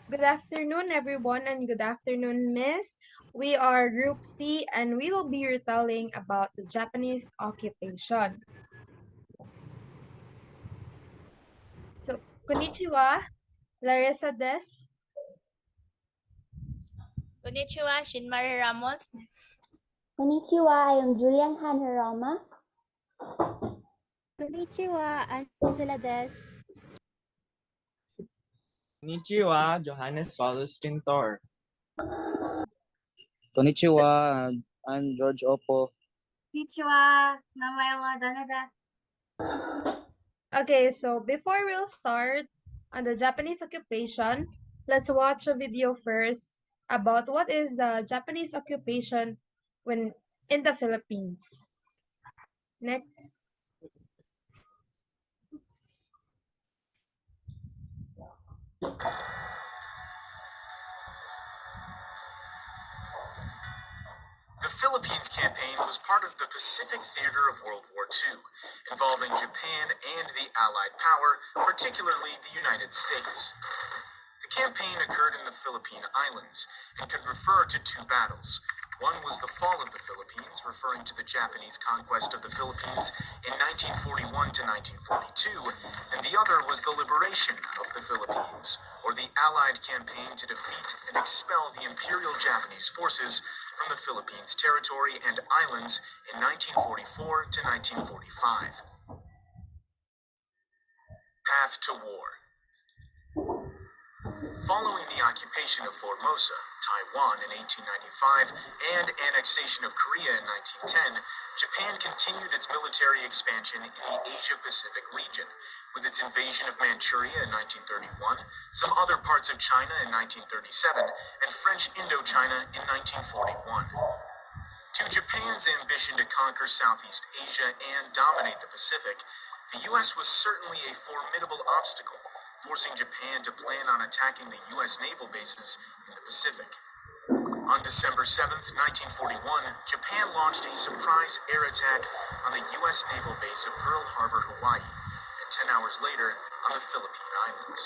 Good afternoon, everyone, and good afternoon, Miss. We are Group C, and we will be retelling about the Japanese occupation. So, konnichiwa, Larissa des. Konnichiwa, Shinmari Ramos. Konnichiwa, I am Julian Hanharama. Konnichiwa, Angela Des. Konnichiwa, Johannes Solus Pintor. Konnichiwa, I'm George Opo. Konnichiwa, Namaela Danada. Okay, so before we'll start on the Japanese occupation, let's watch a video first about what is the Japanese occupation when in the Philippines. Next. The Philippines campaign was part of the Pacific theater of World War II, involving Japan and the Allied power, particularly the United States. The campaign occurred in the Philippine Islands and could refer to two battles. One was the fall of the Philippines, referring to the Japanese conquest of the Philippines in 1941 to 1942, and the other was the liberation of the Philippines, or the Allied campaign to defeat and expel the Imperial Japanese forces from the Philippines territory and islands in 1944 to 1945. Path to War. Following the occupation of Formosa, Taiwan in 1895, and annexation of Korea in 1910, Japan continued its military expansion in the Asia-Pacific region, with its invasion of Manchuria in 1931, some other parts of China in 1937, and French Indochina in 1941. To Japan's ambition to conquer Southeast Asia and dominate the Pacific, the U.S. was certainly a formidable obstacle, forcing Japan to plan on attacking the U.S. naval bases in the Pacific. On December 7, 1941, Japan launched a surprise air attack on the U.S. naval base of Pearl Harbor, Hawaii, and 10 hours later on the Philippine Islands.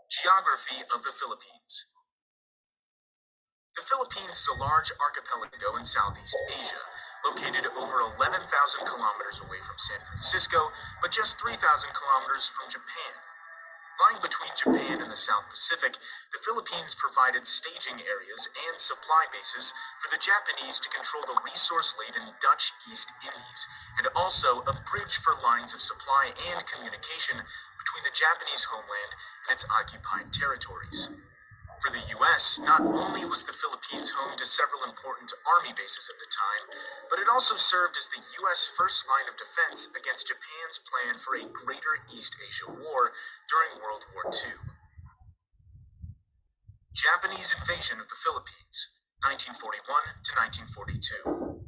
Geography of the Philippines. The Philippines is a large archipelago in Southeast Asia, located over 11,000 kilometers away from San Francisco, but just 3,000 kilometers from Japan. Lying between Japan and the South Pacific, the Philippines provided staging areas and supply bases for the Japanese to control the resource-laden Dutch East Indies, and also a bridge for lines of supply and communication between the Japanese homeland and its occupied territories. For the U.S., not only was the Philippines home to several important army bases at the time, but it also served as the U.S. first line of defense against Japan's plan for a Greater East Asia War during World War II. Japanese invasion of the Philippines, 1941 to 1942.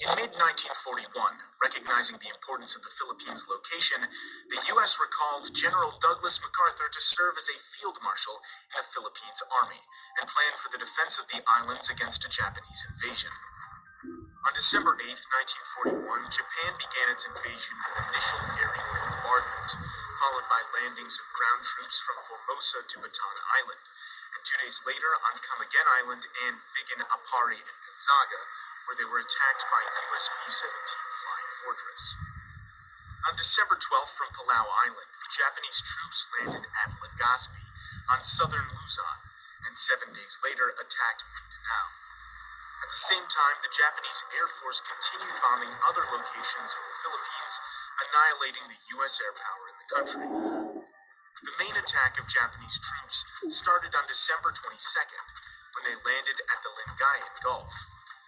In mid-1941, recognizing the importance of the Philippines' location, the U.S. recalled General Douglas MacArthur to serve as a field marshal in the Philippines Army and planned for the defense of the islands against a Japanese invasion. On December 8, 1941, Japan began its invasion with initial aerial bombardment, followed by landings of ground troops from Formosa to Bataan Island, and 2 days later on Camiguin Island and Vigan Apari and Gonzaga, where they were attacked by US B-17 Flying Fortress. On December 12th from Palau Island, Japanese troops landed at Legazpi on southern Luzon, and 7 days later attacked Mindanao. At the same time, the Japanese Air Force continued bombing other locations in the Philippines, annihilating the US air power in the country. The main attack of Japanese troops started on December 22nd, when they landed at the Lingayen Gulf,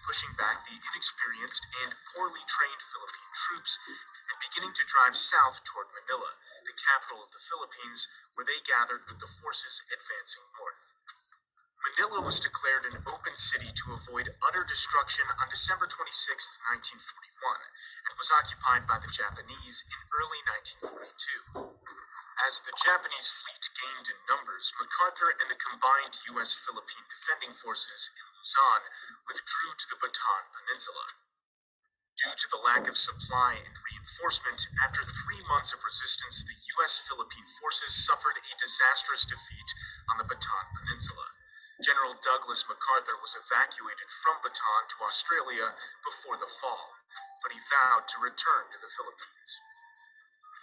pushing back the inexperienced and poorly trained Philippine troops and beginning to drive south toward Manila, the capital of the Philippines, where they gathered with the forces advancing north. Manila was declared an open city to avoid utter destruction on December 26, 1941, and was occupied by the Japanese in early 1942. As the Japanese fleet gained in numbers, MacArthur and the combined U.S.-Philippine defending forces in Luzon withdrew to the Bataan Peninsula. Due to the lack of supply and reinforcement, after 3 months of resistance, the U.S. Philippine forces suffered a disastrous defeat on the Bataan Peninsula. General Douglas MacArthur was evacuated from Bataan to Australia before the fall, but he vowed to return to the Philippines.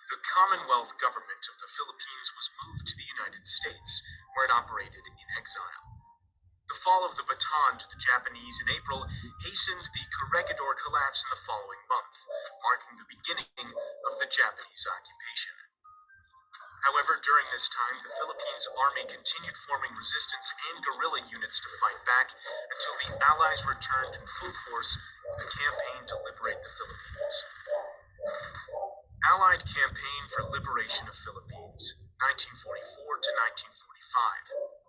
The Commonwealth government of the Philippines was moved to the United States, where it operated in exile. The fall of the Bataan to the Japanese in April hastened the Corregidor collapse in the following month, marking the beginning of the Japanese occupation. However, during this time, the Philippines Army continued forming resistance and guerrilla units to fight back until the Allies returned in full force with a campaign to liberate the Philippines. Allied Campaign for Liberation of Philippines, 1944 to 1945.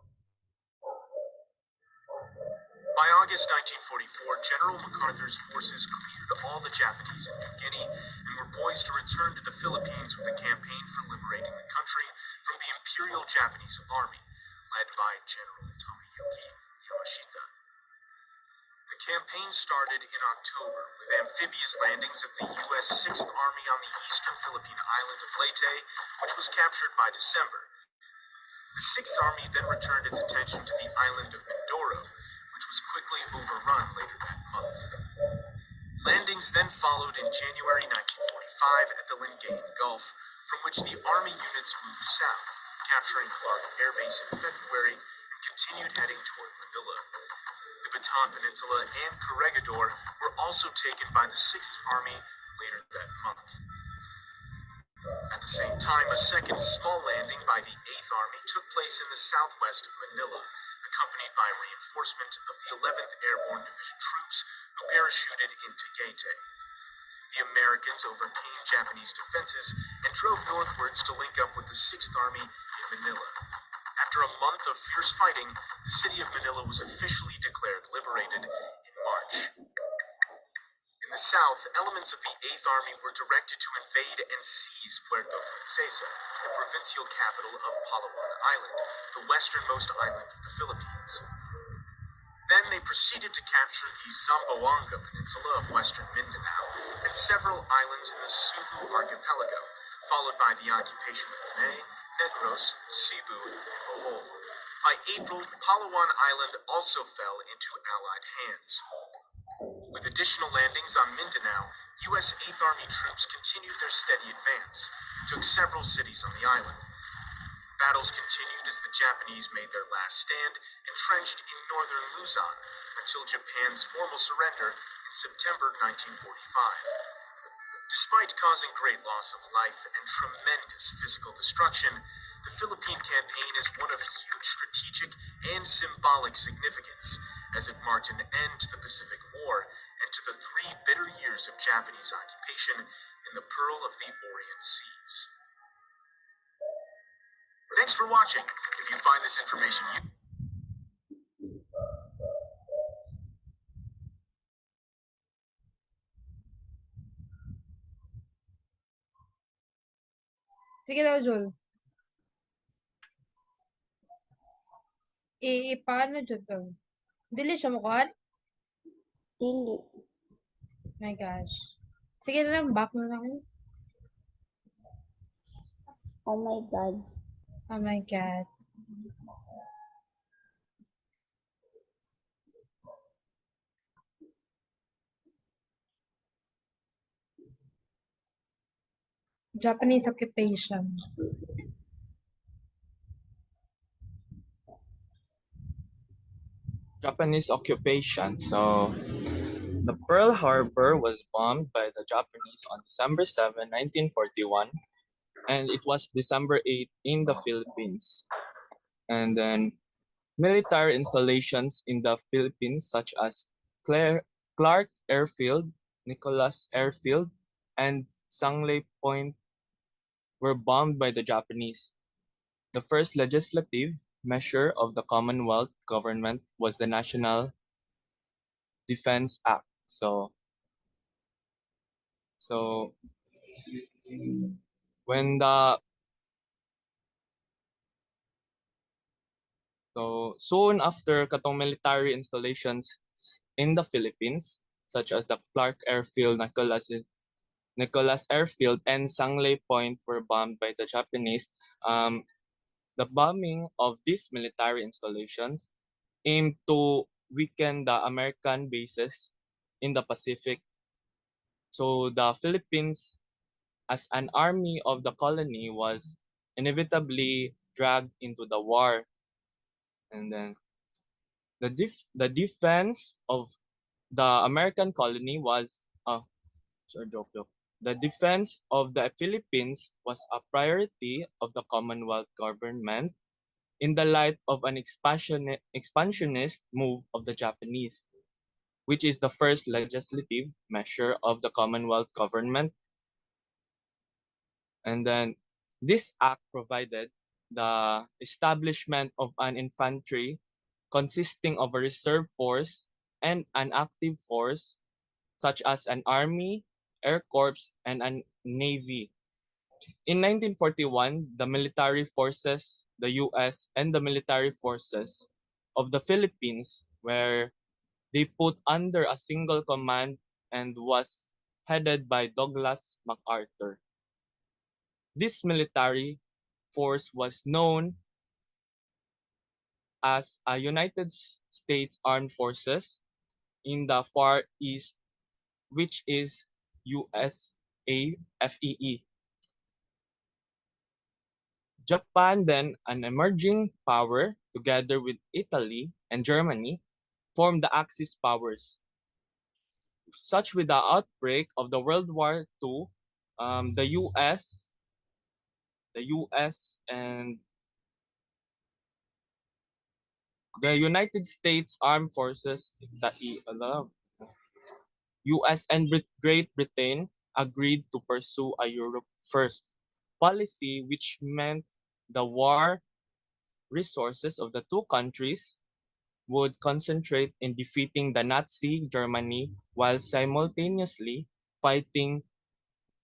By August 1944, General MacArthur's forces cleared all the Japanese in New Guinea and were poised to return to the Philippines with a campaign for liberating the country from the Imperial Japanese Army, led by General Tomoyuki Yamashita. The campaign started in October with amphibious landings of the U.S. 6th Army on the eastern Philippine island of Leyte, which was captured by December. The 6th Army then returned its attention to the island of Mindoro, which was quickly overrun later that month. Landings then followed in January 1945 at the Lingayen Gulf, from which the Army units moved south, capturing Clark Air Base in February and continued heading toward Manila. The Bataan Peninsula and Corregidor were also taken by the 6th Army later that month. At the same time, a second small landing by the 8th Army took place in the southwest of Manila, accompanied by reinforcement of the 11th Airborne Division troops who parachuted into Leyte. The Americans overcame Japanese defenses and drove northwards to link up with the 6th Army in Manila. After a month of fierce fighting, the city of Manila was officially declared liberated in March. In the south, elements of the 8th Army were directed to invade and seize Puerto Princesa, the provincial capital of Palawan Island, the westernmost island of the Philippines. Then they proceeded to capture the Zamboanga Peninsula of western Mindanao and several islands in the Sulu archipelago, followed by the occupation of Panay, Negros, Cebu, and Bohol. By April, Palawan Island also fell into Allied hands. With additional landings on Mindanao, U.S. 8th Army troops continued their steady advance and took several cities on the island. Battles continued as the Japanese made their last stand, entrenched in northern Luzon, until Japan's formal surrender in September 1945. Despite causing great loss of life and tremendous physical destruction, the Philippine campaign is one of huge strategic and symbolic significance, as it marked an end to the Pacific War and to the 3 bitter years of Japanese occupation in the Pearl of the Orient Seas. Thanks for watching. If you find this information useful, Sige daw, Jul. Paano dyan to? Dili siya mukuhan? Dili. My gosh. Sige na lang, back na lang. Oh my God. Oh my God. Japanese occupation. Japanese occupation. So, the Pearl Harbor was bombed by the Japanese on December 7, 1941, and it was December 8 in the Philippines. And then military installations in the Philippines, such as Clark Airfield, Nicholas Airfield, and Sangley Point, were bombed by the Japanese. The first legislative measure of the Commonwealth government was the National Defense Act. So when the So soon after katong military installations in the Philippines, such as the Clark Airfield, Nicholas Airfield, and Sangley Point were bombed by the Japanese. The bombing of these military installations aimed to weaken the American bases in the Pacific. So the Philippines, as an army of the colony, was inevitably dragged into the war. And then the defense of the American colony was sorry, joke. The defense of the Philippines was a priority of the Commonwealth government in the light of an expansionist move of the Japanese, which is the first legislative measure of the Commonwealth government. And then this act provided the establishment of an infantry consisting of a reserve force and an active force, such as an army, air corps, and a navy. In 1941, the US, and the military forces of the Philippines were they put under a single command and was headed by Douglas MacArthur. This military force was known as a United States Armed Forces in the Far East, which is USAFEE. Japan, then an emerging power, together with Italy and Germany, formed the Axis powers. Such with the outbreak of the World War II, the US and the United States Armed Forces, US and Great Britain agreed to pursue a Europe first policy, which meant the war resources of the two countries would concentrate in defeating the Nazi Germany while simultaneously fighting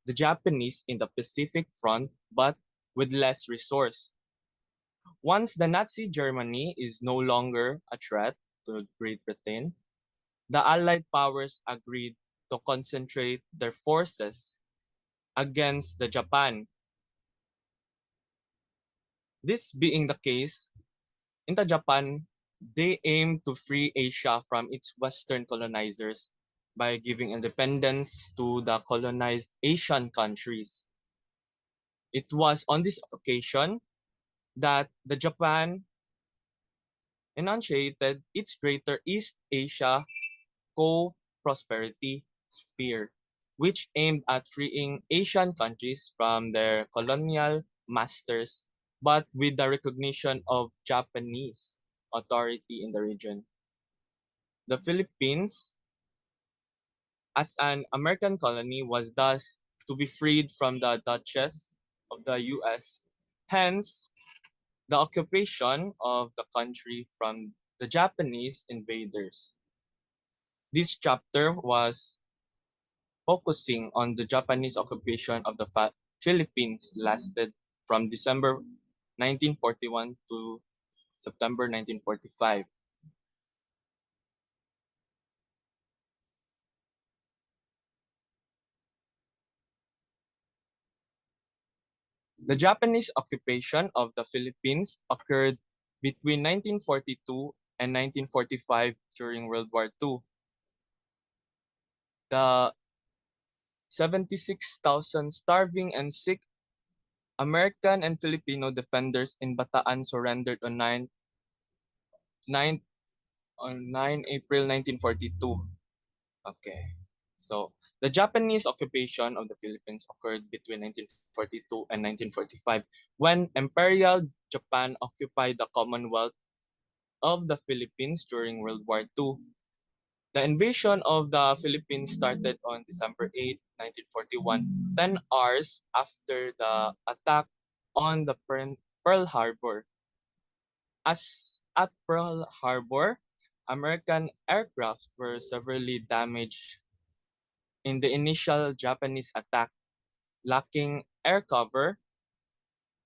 the Japanese in the Pacific front, but with less resource. Once the Nazi Germany is no longer a threat to Great Britain, the Allied powers agreed to concentrate their forces against the Japan. This being the case, in the Japan, they aimed to free Asia from its Western colonizers by giving independence to the colonized Asian countries. It was on this occasion that the Japan enunciated its Greater East Asia Co-Prosperity Sphere, which aimed at freeing Asian countries from their colonial masters, but with the recognition of Japanese authority in the region. The Philippines, as an American colony, was thus to be freed from the Duchess of the US. Hence, the occupation of the country from the Japanese invaders. This chapter was focusing on the Japanese occupation of the Philippines lasted from December 1941 to September 1945. The Japanese occupation of the Philippines occurred between 1942 and 1945 during World War II. The 76,000 starving and sick American and Filipino defenders in Bataan surrendered on 9 April 1942. Okay. So, the Japanese occupation of the Philippines occurred between 1942 and 1945 when Imperial Japan occupied the Commonwealth of the Philippines during World War II. The invasion of the Philippines started on December 8, 1941, 10 hours after the attack on the Pearl Harbor. As at Pearl Harbor, American aircraft were severely damaged in the initial Japanese attack. Lacking air cover,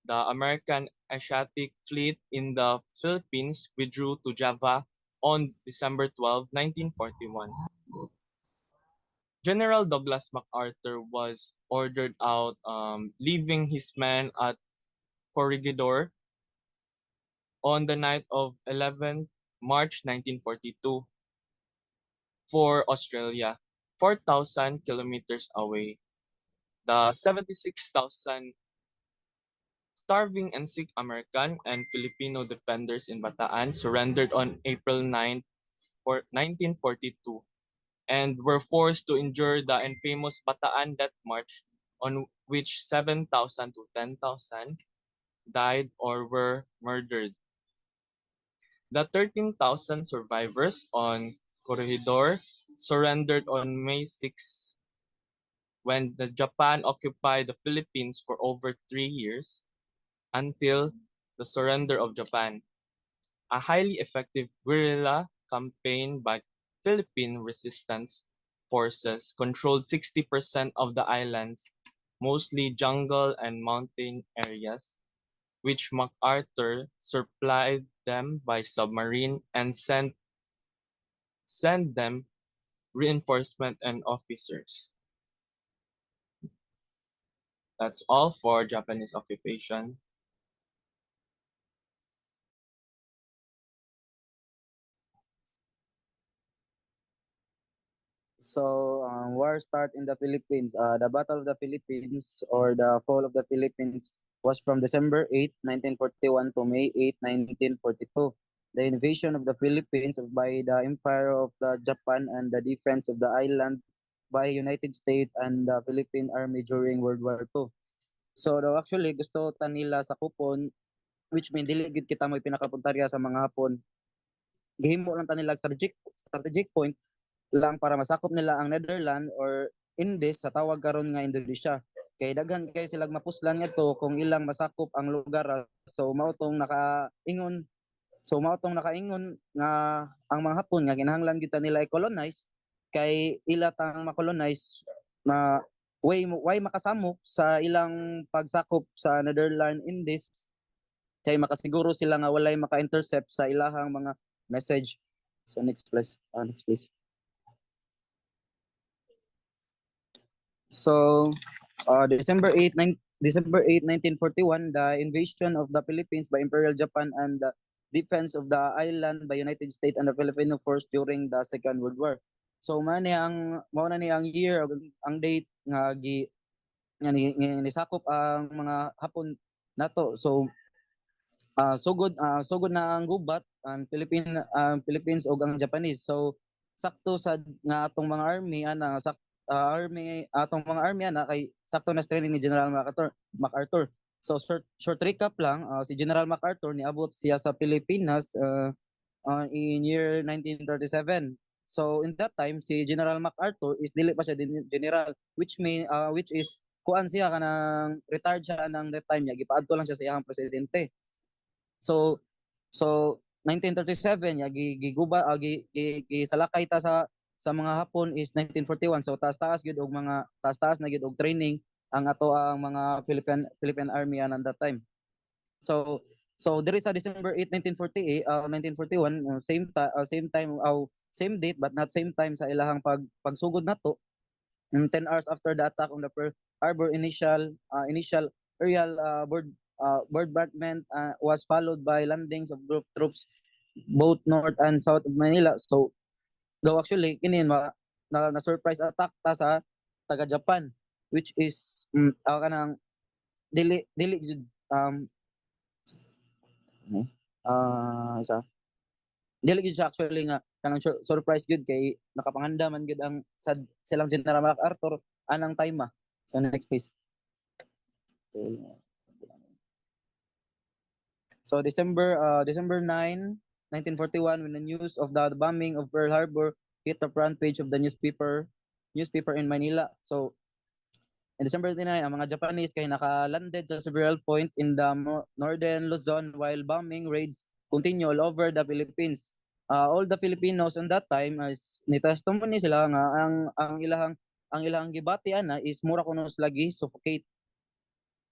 the American Asiatic Fleet in the Philippines withdrew to Java on December 12, 1941. General Douglas MacArthur was ordered out, leaving his men at Corregidor on the night of 11th March 1942 for Australia, 4,000 kilometers away. The 76,000 starving and sick American and Filipino defenders in Bataan surrendered on April 9, 1942, and were forced to endure the infamous Bataan Death March, on which 7,000 to 10,000 died or were murdered. The 13,000 survivors on Corregidor surrendered on May 6, when the Japan occupied the Philippines for over 3 years until the surrender of Japan. A highly effective guerrilla campaign by Philippine resistance forces controlled 60% of the islands, mostly jungle and mountain areas, which MacArthur supplied them by submarine and sent them reinforcement and officers. That's all for Japanese occupation. So, war start in the Philippines. The Battle of the Philippines or the Fall of the Philippines was from December 8, 1941 to May 8, 1942. The invasion of the Philippines by the Empire of the Japan and the defense of the island by United States and the Philippine Army during World War II. So, actually, gusto ta nila sa kupon, which mean, dili gid kita mo pinakapuntarya sa mga Hapon. Gihimo lang ta nila strategic point lang para masakop nila ang Netherlands or Indies sa tawag karon nga Indonesia. Kay daghan kay silang mapuslan ngadto kung ilang masakop ang lugar. So mao tong nakaingon nga ang mga Hapon nga kinahanglan kita nila i-colonize kay ila tang makolonize na way makasamok sa ilang pagsakop sa Netherlands Indies kay makasiguro sila nga walay maka-intercept sa ilahang mga message. So next please. Next please. So, December 8, 1941, the invasion of the Philippines by Imperial Japan and the defense of the island by United States and the Filipino force during the Second World War. So, mao na ni ang year, ang date nga nisakop ang mga Hapon nato. So, sugod na ang gubat ang Philippines ug ang Japanese. So, sakto sad nga atong mga army atong mga army kay sakto na training ni General MacArthur. So short recap lang, si General MacArthur niabot siya sa Pilipinas in year 1937. So in that time si General MacArthur is dili pa siya general, which is kuan siya kanang retired siya nang that time niya gipaadto lang siya sa iyang presidente. So 1937 ya giguba gisalakay ta sa mga Hapon is 1941. So taas-taas na gyud og training ang ato ang mga Philippine Army at that time. So there is a December 8, 1941, same date but not same time sa ilahang pagsugod nato. And 10 hours after the attack on the Pearl Harbor, initial aerial bombardment was followed by landings of group troops both north and south of Manila. So though actually kini na surprise attack ta sa taga Japan, which is kanang dili jud isa dili jud siya actually nga kanang surprise jud kay nakapanganda man gud ang silang General MacArthur anang time. So next please. So December 9, 1941, when the news of the bombing of Pearl Harbor hit the front page of the newspaper in Manila. So in December 29, ang mga Japanese kay naka-landed sa several point in the northern Luzon while bombing raids continue all over the Philippines. All the Filipinos on that time as ni testimony sila nga ang ilahang gibati ana is mura kuno lagi suffocate.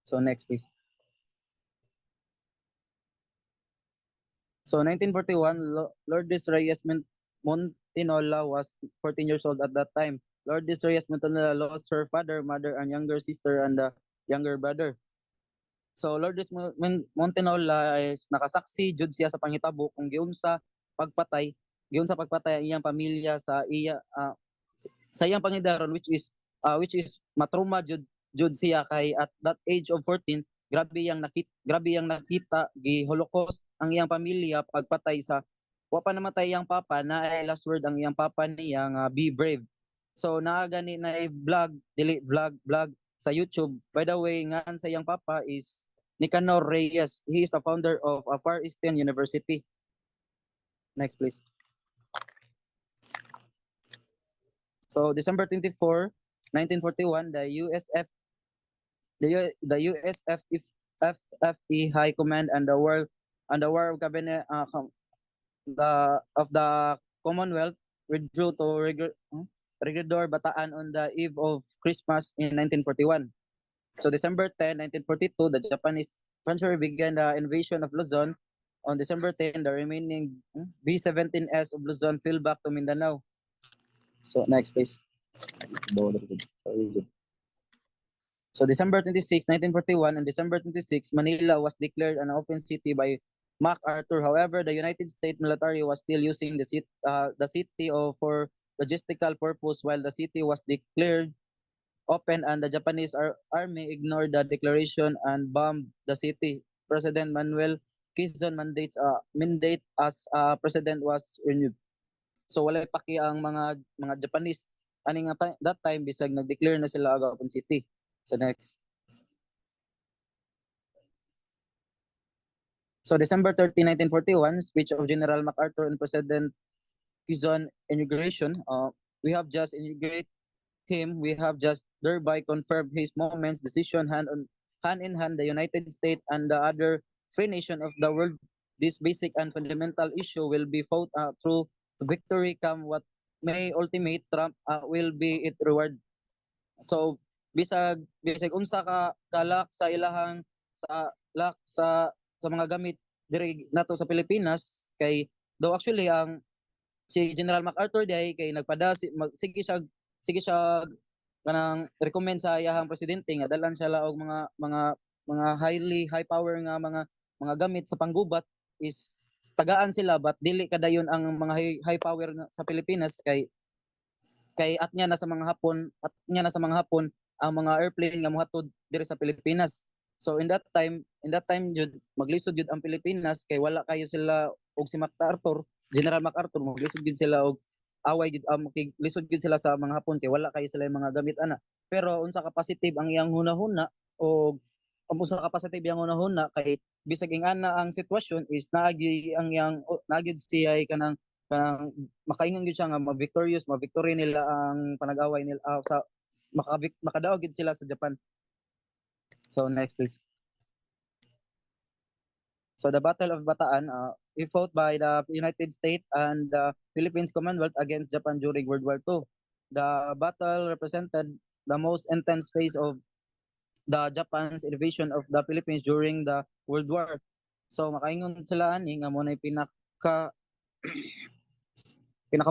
So next please. So 1941, Lourdes Reyes Montinola was 14 years old at that time. Lourdes Reyes Montanilla lost her father, mother, and younger sister and younger brother. So Lourdes Montenola is nakasaksi jud siya sa panghitabo kung giunsa pagpatay ang iyang pamilya sa iyang pangidaron, which is matruma jud siya kay at that age of 14 grabe yang nakita gi Holocaust ang iyang pamilya pagpatay sa wa pa namatay iyang papa na ay last word ang iyang papa niya nga be brave. So naa gani na vlog dili vlog sa YouTube. By the way, ngan sa iyang papa is Nicanor Reyes. He is the founder of Far Eastern University. Next, please. So December 24, 1941, the USFFE High Command and the War Cabinet of the Commonwealth withdrew to Regidor, Bataan on the eve of Christmas in 1941. So December 10, 1942, the Japanese French began the invasion of Luzon. On December 10, the remaining B-17S of Luzon fell back to Mindanao. So next, please. So December 26, 1941, and December 26, Manila was declared an open city by MacArthur. However, the United States military was still using the city for logistical purpose while the city was declared open, and the Japanese army ignored the declaration and bombed the city. President Manuel Quezon mandate as president was renewed. So walay paki ang mga Japanese ani nga that time bisag nag-declare na sila aga open city. So next. So December 30, 1941, speech of General MacArthur and President Quezon inauguration. We have just inaugurated him. We have just thereby confirmed his moment's decision hand in hand the United States and the other free nation of the world. This basic and fundamental issue will be fought through victory, come what may. Ultimate Trump will be it reward. So bisag unsa ka kalak sa ilahang sa mga gamit diri nato sa Pilipinas kay though actually ang si General MacArthur day kay sige siya kanang recommend sa iyahang presidente nga dalan siya laog mga high power nga mga gamit sa panggubat is tagaan sila but dili kadayon ang mga high power sa Pilipinas kay at niya na sa mga Hapon ang mga airplane nga mohatod diri sa Pilipinas. So in that time jud maglisod jud ang Pilipinas kay wala kayo sila og si MacArthur, General MacArthur maglisod jud sila og away jud lisod jud sila sa mga Hapon kay wala kayo sila mga gamit ana. Pero unsa ka positive ang iyang hunahuna og unsa ka positive ang hunahuna kay bisag ingana ang sitwasyon is naagi siya kanang makaingon gyud siya nga ma-victory nila ang panag-away nila sa makadaog gyud sila sa Japan. So next please. So the Battle of Bataan fought by the United States and the Philippines Commonwealth against Japan during World War II. The battle represented the most intense phase of the Japan's invasion of the Philippines during the World War. So makaingon sila ani nga mo na pinaka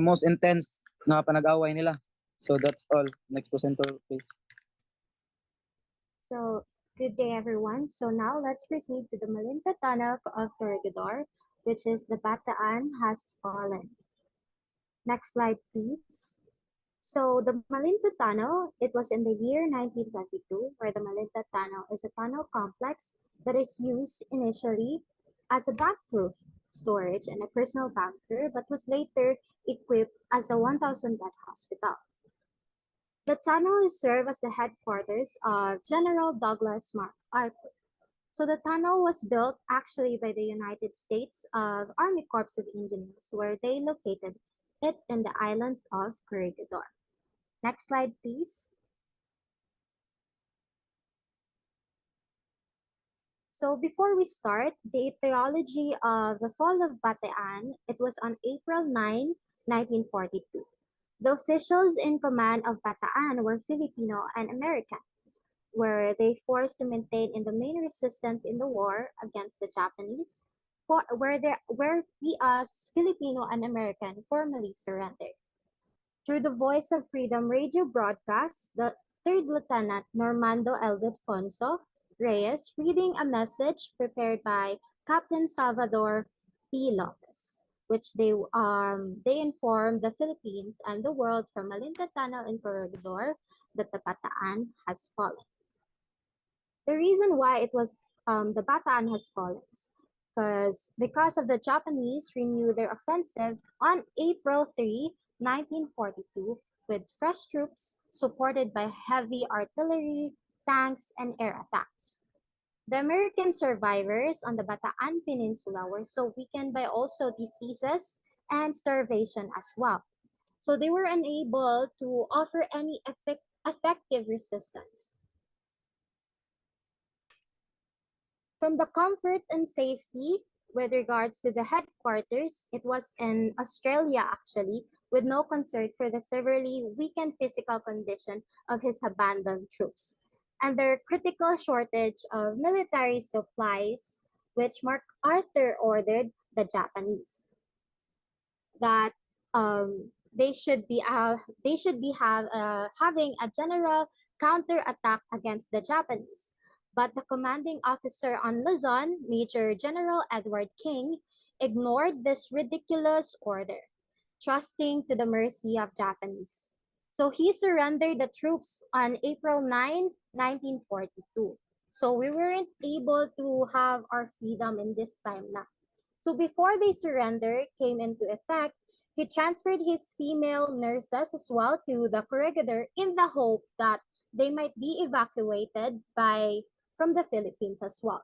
most intense na panag-away nila. So that's all. Next presenter, please. So, good day everyone. So now let's proceed to the Malinta Tunnel of Corregidor, which is the Bataan has fallen. Next slide, please. So the Malinta Tunnel, it was in the year 1922, where the Malinta Tunnel is a tunnel complex that is used initially as a bomb-proof storage and a personal bunker, but was later equipped as a 1,000-bed hospital. The tunnel is served as the headquarters of General Douglas MacArthur. So the tunnel was built actually by the United States Army Corps of Engineers, where they located it in the islands of Corregidor. Next slide, please. So before we start, the etiology of the fall of Bataan, it was on April 9, 1942. The officials in command of Bataan were Filipino and American, where they forced to maintain in the main resistance in the war against the Japanese, where we as Filipino and American formally surrendered. Through the Voice of Freedom radio broadcast, the Third Lieutenant Normando Ildefonso Reyes reading a message prepared by Captain Salvador P. Lopez, which they informed the Philippines and the world from Malinta Tunnel in Corregidor that the Bataan has fallen. The reason why it was the Bataan has fallen because of the Japanese renew their offensive on April 3, 1942, with fresh troops supported by heavy artillery, tanks, and air attacks. The American survivors on the Bataan Peninsula were so weakened by also diseases and starvation as well. So they were unable to offer any effective resistance. From the comfort and safety with regards to the headquarters, it was in Australia actually, with no concern for the severely weakened physical condition of his abandoned troops, and their critical shortage of military supplies, which MacArthur ordered the Japanese that they should be having a general counterattack against the Japanese. But the commanding officer on Luzon, Major General Edward King, ignored this ridiculous order, trusting to the mercy of Japanese. So he surrendered the troops on April 9, 1942. So we weren't able to have our freedom in this time now. So before the surrender came into effect, he transferred his female nurses as well to the Corregidor in the hope that they might be evacuated from the Philippines as well.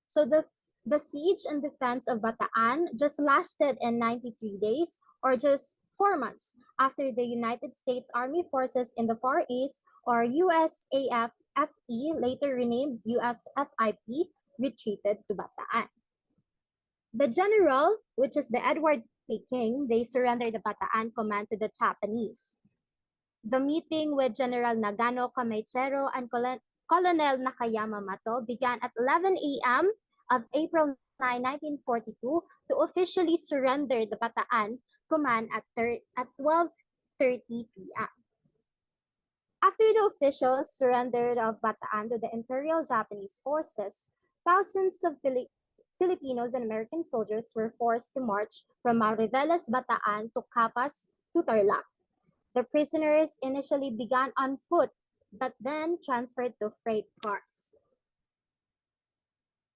So the siege and defense of Bataan just lasted in 93 days, or just 4 months after the United States Army Forces in the Far East, or USAF-FE, later renamed USFIP, retreated to Bataan. The general, which is the Edward P. King, they surrendered the Bataan command to the Japanese. The meeting with General Nagano Kamaichero and Colonel Nakayama Mato began at 11 a.m. of April 9, 1942, to officially surrender the Bataan command at 12:30 p.m. After the officials surrendered of Bataan to the Imperial Japanese forces, thousands of Filipinos and American soldiers were forced to march from Mariveles, Bataan to Capas to Tarlac. The prisoners initially began on foot, but then transferred to freight cars.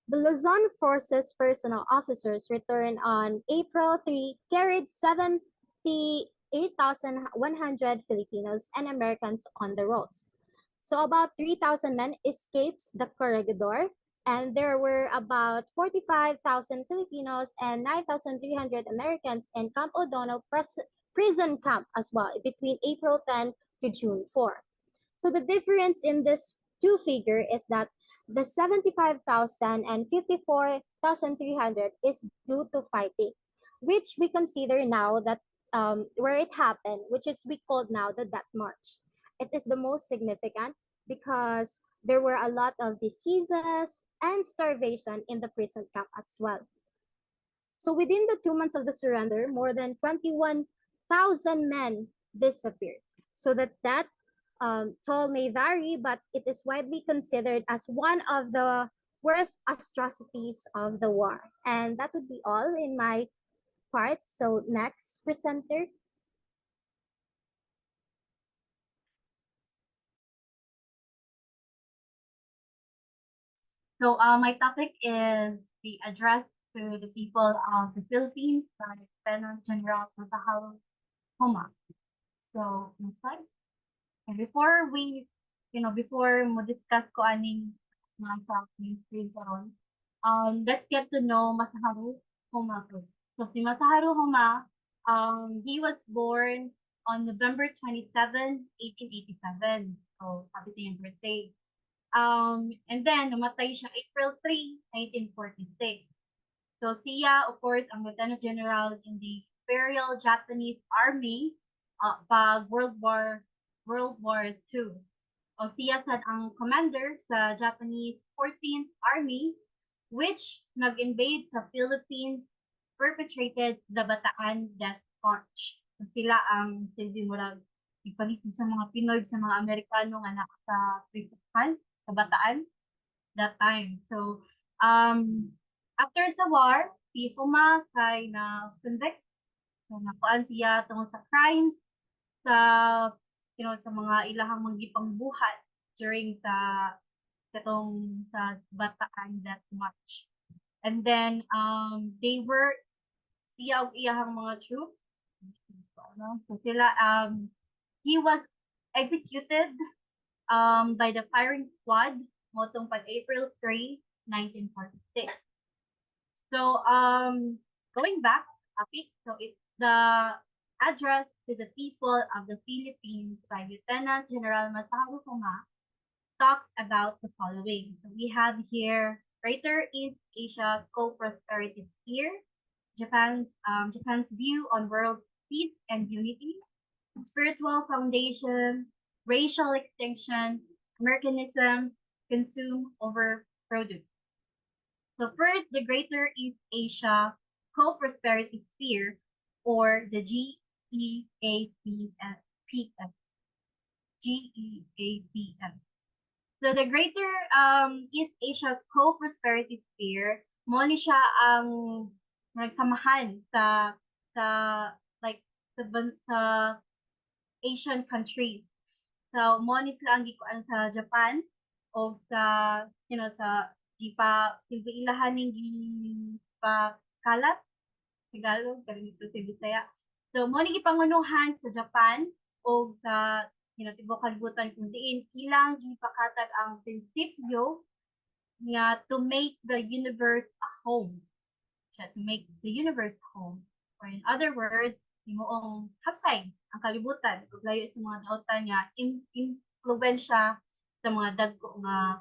The Luzon Forces personnel officers returned on April 3, carried 78,100 Filipinos and Americans on the roads. So about 3,000 men escaped the Corregidor, and there were about 45,000 Filipinos and 9,300 Americans in Camp O'Donnell prison camp as well between April 10 to June 4. So the difference in this two figure is that the 75,000 and 54,300 is due to fighting, which we consider now that where it happened, which is we called now the Death March. It is the most significant because there were a lot of diseases and starvation in the prison camp as well. So within the 2 months of the surrender, more than 21,000 men disappeared. So that toll may vary, but it is widely considered as one of the worst atrocities of the war. And that would be all in my part. So next presenter. So my topic is the address to the people of the Philippines by Lieutenant General Masahiro Homa. So next slide. And before before mo discuss ko aning mga sa screen karon, let's get to know Masahiro Homa first. So si Masahiro Homa, he was born on November 27, 1887. So sabi ito yung birthday. And then namatay siya April 3, 1946. So siya, of course, ang Lieutenant General in the Imperial Japanese Army pag World War II. O siya sad ang commander sa Japanese 14th Army, which nag-invade sa Philippines, perpetrated the Bataan Death March. So, sila ang silbi murag ipalitin sa mga Pinoy sa mga Amerikano nga naa sa Princess sa Bataan that time. So, after sa war, si Huma kay na convict. So, nakuan siya tungkol sa crimes sa sa mga ilahang manggipang buhat during sa Bataan that March. And then they were siya og iyahang mga troops. So sila he was executed by the firing squad motong pag April 3, 1946. So going back, so it's the address to the people of the Philippines by Lieutenant General Masaru Homa talks about the following. So we have here Greater East Asia Co-Prosperity Sphere, Japan's view on world peace and unity, spiritual foundation, racial extinction, Americanism, consume over produce. So first, the Greater East Asia Co-Prosperity Sphere, or the GEAPS. GEAPS. So the Greater East Asia Co-Prosperity Sphere, mo ni siya ang nagsamahan sa like sa Asian countries. So mo ni sila ang gikuan sa Japan o sa sa silbi-ilahan ning gipa kalat Tagalog ganito sa Bisaya. So mo ni gipangunuhan sa Japan o sa tibuok kalibutan kung diin ilang gipakatag ang prinsipyo nga to make the universe a home. To make the universe home. Or in other words, imoong hapsay ang kalibutan ug layo sa mga dautan nga impluwensya sa mga dako nga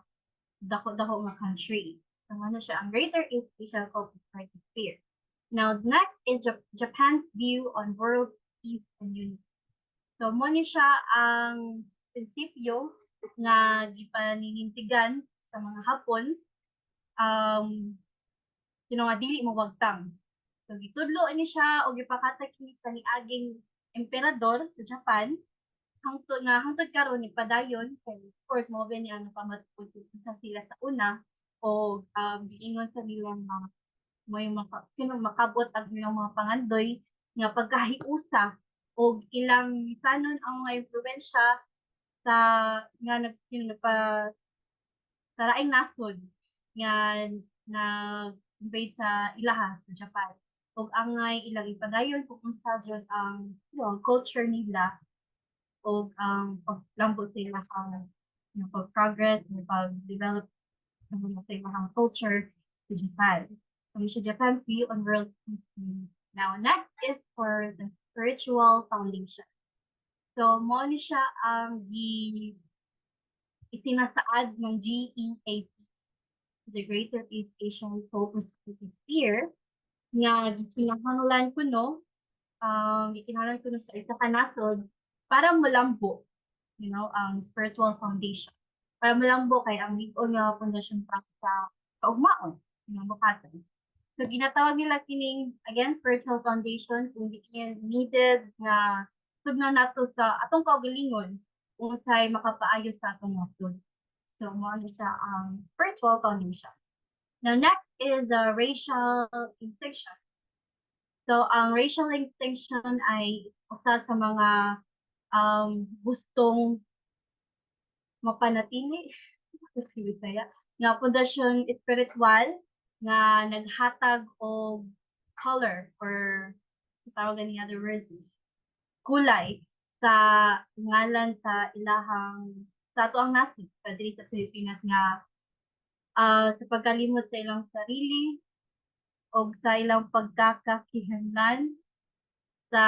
country. So ano siya ang Greater East Asia Co-Prosperity Sphere. Now next is Japan's view on world peace and unity. So mo ni siya ang prinsipyo nga gipaninintigan sa mga Hapon nga dili mawagtang. So gitudlo ni siya og gipakatag sa niaging emperador sa Japan hangtod karon ni padayon kay of course mo ni ang pamatud sa sila sa una o giingon sa nila mga may makabot ang ilang mga pangandoy nga pagkahiusa o ilang sanon ang mga impluwensya sa nga sa laing nasod nga nag-invade sa ilaha sa Japan. Ug angay ilang ipadayon kung unsa jud ang culture nila ug paglambo sa ilahang pag-progress, pag-develop sa ilahang culture sa Japan. So Japan's view on world peace. Now next is for the spiritual foundation. So mo ni siya ang itinasaad ng GEAP, the Greater East Asian Co-Prosperity Sphere, nga gikinahanglan kuno sa isa ka nasod para malambo ang spiritual foundation. Para malambo kay ang lig-on nga pundasyon para sa kaugmaon bukasan. So ginatawag nila kining again spiritual foundation kung di needed nga sugna nato sa atong kaugalingon kung unsay makapaayo sa atong nasod. So mo siya ang spiritual foundation. Now next is the racial extinction. So ang racial extinction ay usa sa mga gustong mapanatili sa Bisaya nga pundasyon espiritual nga naghatag og color or tawag ni other words kulay sa ngalan sa ilahang sa ato ang nasi sa diri sa Pilipinas nga sa pagkalimot sa ilang sarili o sa ilang pagkakakihanlan sa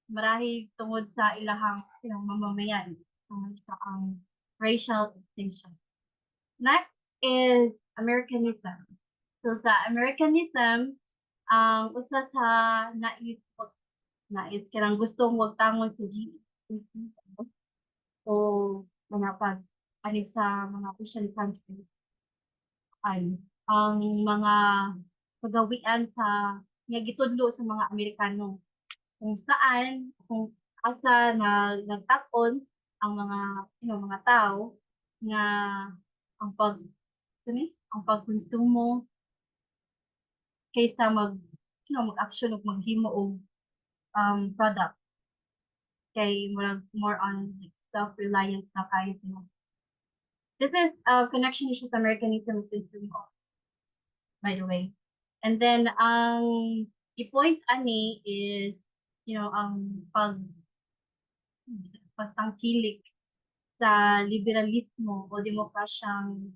marahil tungod sa ilahang mamamayan tungod sa ang racial extinction. Next is Americanism. So sa Americanism, ang usa sa nais kanang gustong wagtangon sa GEP o mga pag-anib sa mga Asian countries ay ang mga pagawian sa nga gitudlo sa mga Amerikano kung saan, kung asa nagtakon ang mga, mga tao nga ang ang pagkonsumo kaysa mag-action ug maghimo og product kay more on like, self-reliant na kayo sila. This is connection siya sa Americanism of consumer, by the way. And then ang i-point ani is ang pagtangkilik sa liberalismo o demokrasyang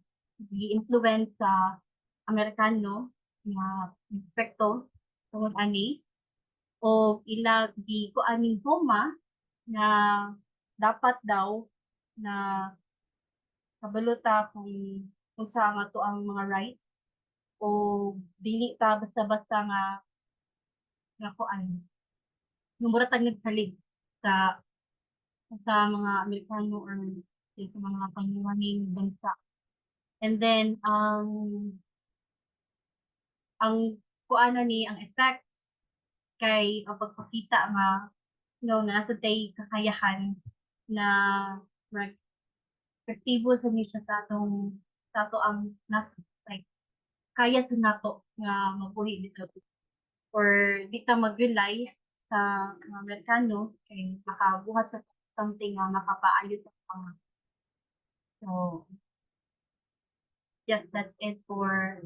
gi-influence sa Amerikano nga aspekto tungod ani o ila gi kuaning homa na dapat daw na kabaluta kung sa nga to ang mga rights o dili ta basta-basta nga kuan numuratag nagsalig sa mga Amerikano or sa mga panguwaning bansa. And then ang kuan ni ang effect kay ang pagpakita nga nasa tay kakayahan na epektibo sa niya sa ato ang like kaya sa nato nga mabuhi dito or di ta mag-rely sa mga Amerikano kay makabuhat sa something nga makapaayo sa mga. So yes, that's it for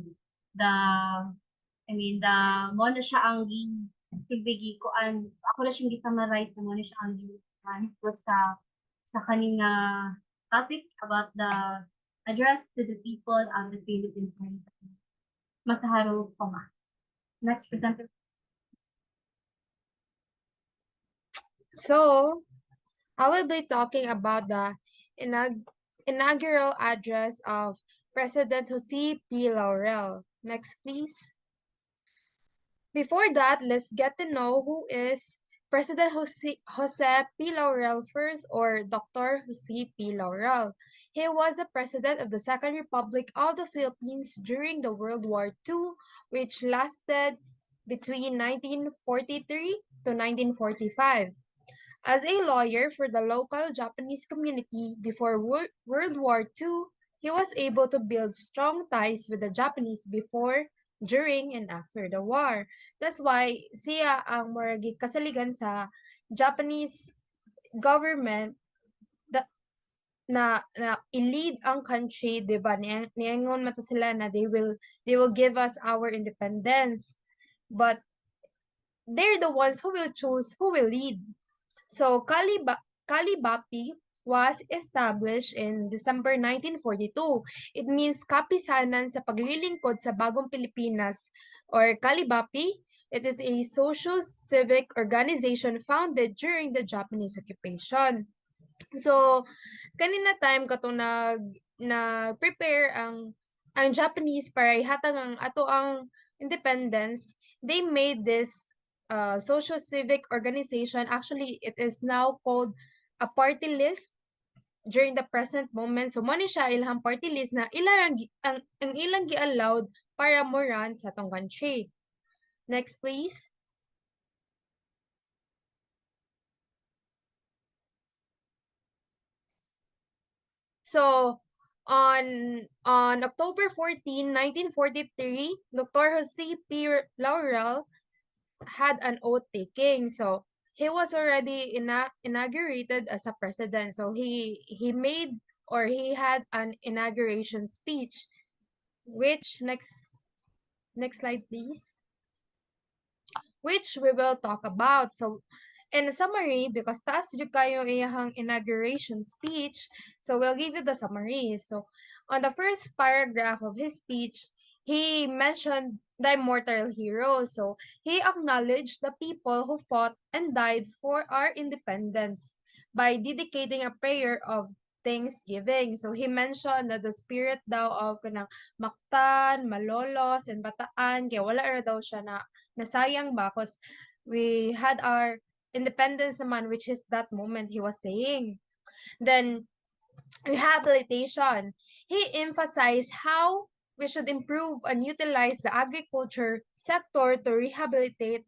the mo na siya ang sigbigi ko ako na siyang gi-summarize mo na siya ang sa kaning topic about the address to the people of the Philippines. Masaharu Poma. Next presenter. So, I will be talking about the inaugural address of President Jose P. Laurel. Next, please. Before that, let's get to know who is President Jose P. Laurel first, or Dr. Jose P. Laurel. He was the president of the Second Republic of the Philippines during the World War II, which lasted between 1943 to 1945. As a lawyer for the local Japanese community before World War II, he was able to build strong ties with the Japanese before, during, and after the war. That's why siya ang murag kasaligan sa Japanese government na i-lead ang country, 'di ba? Niingon man to sila na they will give us our independence. But they're the ones who will choose who will lead. So Kalibapi was established in December 1942. It means kapisanan sa paglilingkod sa bagong Pilipinas, or Kalibapi. It is a social civic organization founded during the Japanese occupation. So kanina time katong nag-prepare ang Japanese para ihatag ang ato ang independence, they made this social civic organization. Actually, it is now called a party list during the present moment. So, mo ni siya ilang party list na ang ilang gi-allowed para mo run sa tong country. Next, please. So, on October 14, 1943, Dr. Jose P. Laurel had an oath taking. So he was already inaugurated as a president. So he made, or he had an inauguration speech, which next slide please, which we will talk about. So in a summary, because taas jud kayo iyahang inauguration speech, so we'll give you the summary. So on the first paragraph of his speech, he mentioned the immortal hero. So he acknowledged the people who fought and died for our independence by dedicating a prayer of thanksgiving. So he mentioned that the spirit daw of kanang Mactan, Malolos, and Bataan, kaya wala ra daw siya na nasayang ba, because we had our independence naman, which is that moment he was saying. Then rehabilitation. He emphasized how we should improve and utilize the agriculture sector to rehabilitate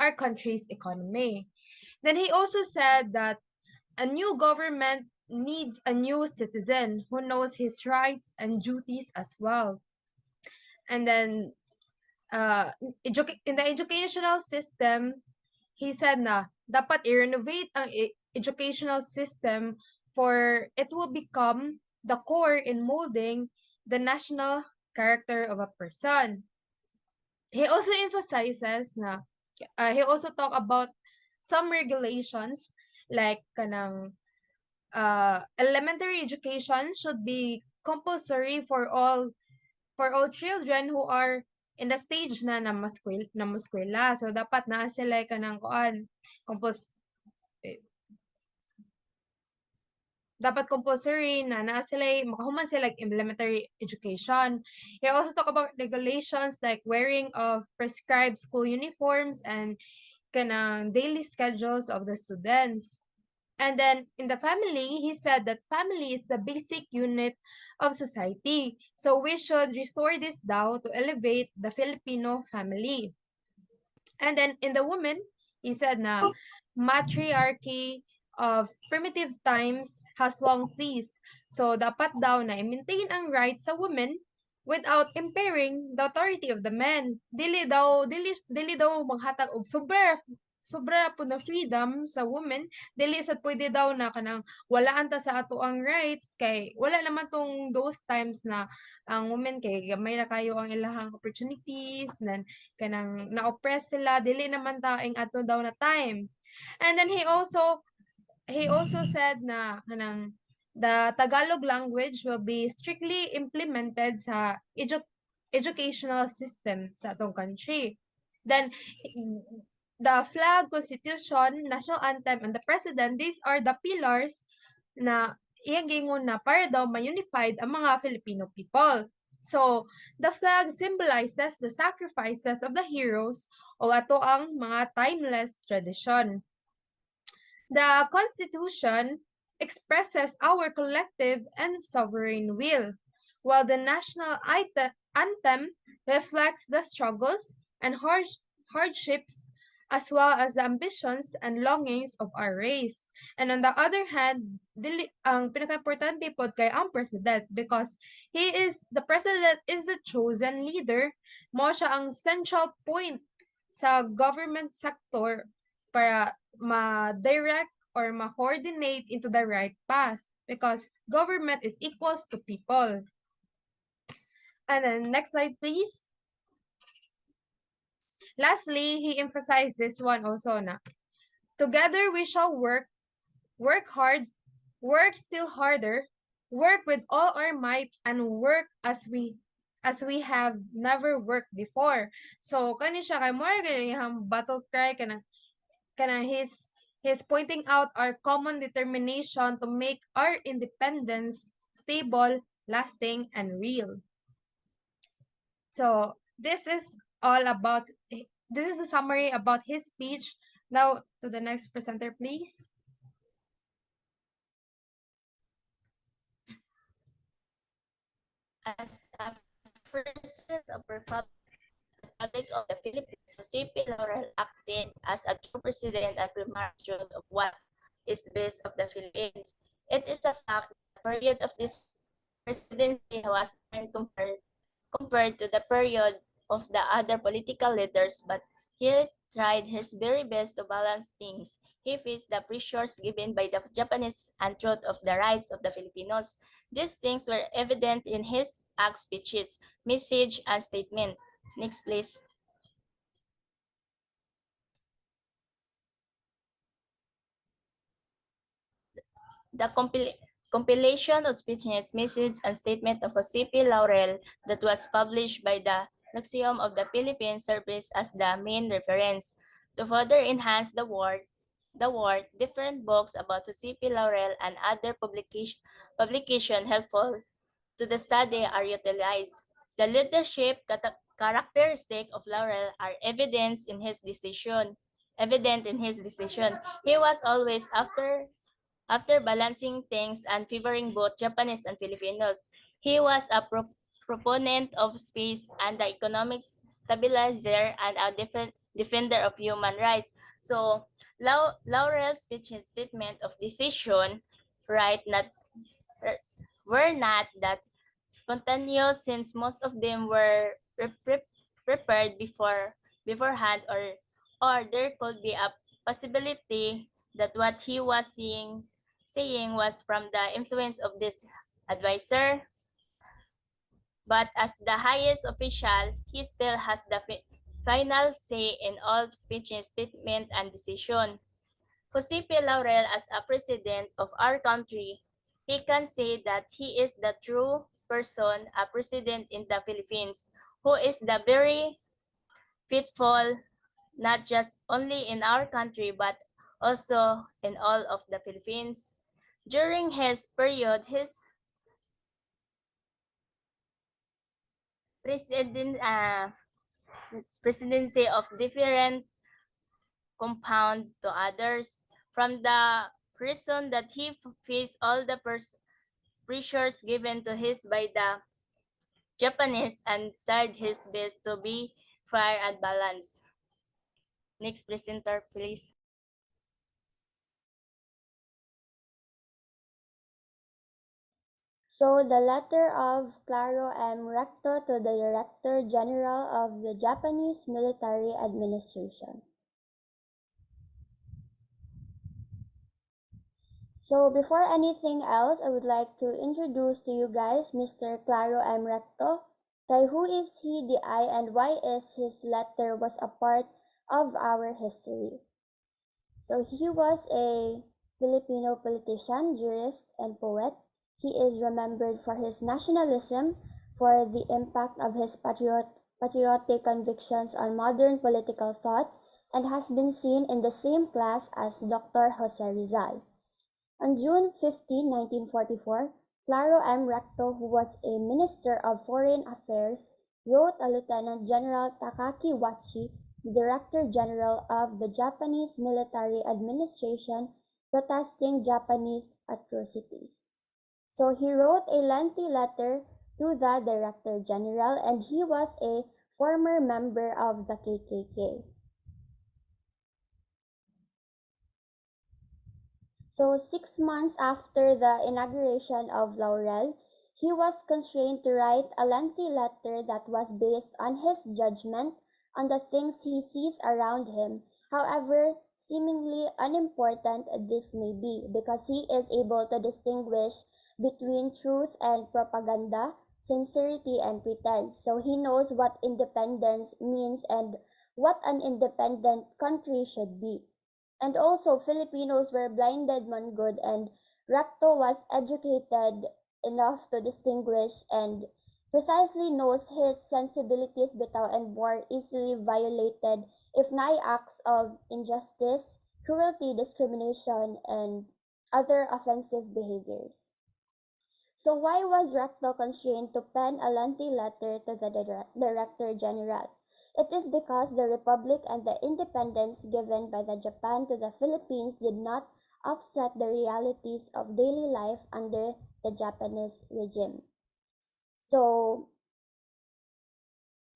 our country's economy. Then he also said that a new government needs a new citizen who knows his rights and duties as well. And then in the educational system, he said na dapat i-renovate ang educational system for it will become the core in molding the national character of a person. He also emphasizes na he also talk about some regulations like kanang elementary education should be compulsory for all children who are in the stage na muskwela. So dapat naa sila kanang kuan dapat compulsory na naa sila makahuman sila like elementary education. He also talk about regulations like wearing of prescribed school uniforms and kanang daily schedules of the students. And then in the family, he said that family is the basic unit of society. So we should restore this daw to elevate the Filipino family. And then in the woman, he said na matriarchy of primitive times has long ceased. So dapat daw na i-maintain ang rights sa women without impairing the authority of the men. Dili daw maghatag og sobra po na freedom sa women, dili sad pwede daw na kanang walaan ta sa ato ang rights kay wala naman tong those times na ang women kay gamay ra kayo ang ilahang opportunities nan kanang na-oppress sila, dili naman ta ang ato daw na time. And then he also said na kanang the Tagalog language will be strictly implemented sa educational system sa atong country. Then the flag, constitution, national anthem, and the president, these are the pillars na iyang gingon na para daw ma-unified ang mga Filipino people. So, the flag symbolizes the sacrifices of the heroes o ato ang mga timeless tradition. The Constitution expresses our collective and sovereign will, while the national anthem reflects the struggles and hardships as well as the ambitions and longings of our race. And on the other hand, ang pinaka-importante pod kay ang president because the president is the chosen leader, mo siya ang central point sa government sector para ma-direct or ma-coordinate into the right path because government is equals to people. And then next slide please. Lastly, he emphasized this one also na together we shall work hard, work still harder, work with all our might, and work as we have never worked before. So kani siya kay more ganang battle cry kanang he's pointing out our common determination to make our independence stable, lasting, and real. So this is the summary about his speech. Now to the next presenter, please. As a President of the Republic of the Philippines, Jose P. Laurel acted as a true president and primary judge of what is the best of the Philippines. It is a fact that the period of this presidency was compared to the period of the other political leaders, but he tried his very best to balance things. He faced the pressures given by the Japanese and truth of the rights of the Filipinos. These things were evident in his act speeches, message, and statement. Next, please. The compilation of speeches, message, and statement of Jose P. Laurel that was published by the Lyceum of the Philippines serves as the main reference. To further enhance the work, different books about Jose P. Laurel and other publication helpful to the study are utilized. The leadership characteristic of Laurel are evident in his decision. He was always after balancing things and favoring both Japanese and Filipinos. He was a proponent of space and the economic stabilizer and a defender of human rights. So Laurel's speech and statement of decision, right, were not that spontaneous, since most of them were prepared beforehand, or there could be a possibility that what he was saying was from the influence of this advisor. But as the highest official, he still has the final say in all speeches, statement, and decision. Jose P. Laurel, as a president of our country, he can say that he is the true person, a president in the Philippines, who is the very faithful, not just only in our country, but also in all of the Philippines. During his period, his presidency of different compound to others, from the prison that he faced all the pressures given to his by the Japanese, and tried his best to be fair and balanced. Next presenter, please. So the letter of Claro M. Recto to the Director General of the Japanese Military Administration. So before anything else, I would like to introduce to you guys Mr. Claro M. Recto. Kay who is he, the I, and why is his letter was a part of our history. So he was a Filipino politician, jurist, and poet. He is remembered for his nationalism, for the impact of his patriotic convictions on modern political thought, and has been seen in the same class as Dr. Jose Rizal. On June 15, 1944, Claro M. Recto, who was a Minister of Foreign Affairs, wrote a Lieutenant General Takaki Wachi, the Director General of the Japanese Military Administration, protesting Japanese atrocities. So he wrote a lengthy letter to the Director General, and he was a former member of the KKK. So 6 months after the inauguration of Laurel, he was constrained to write a lengthy letter that was based on his judgment on the things he sees around him, however seemingly unimportant this may be, because he is able to distinguish between truth and propaganda, sincerity and pretense. So he knows what independence means and what an independent country should be. And also, Filipinos were blinded manggod, and Recto was educated enough to distinguish and precisely knows his sensibilities bitaw and more easily violated if nai acts of injustice, cruelty, discrimination, and other offensive behaviors. So why was Recto constrained to pen a lengthy letter to the Director General? It is because the Republic and the independence given by the Japan to the Philippines did not offset the realities of daily life under the Japanese regime. So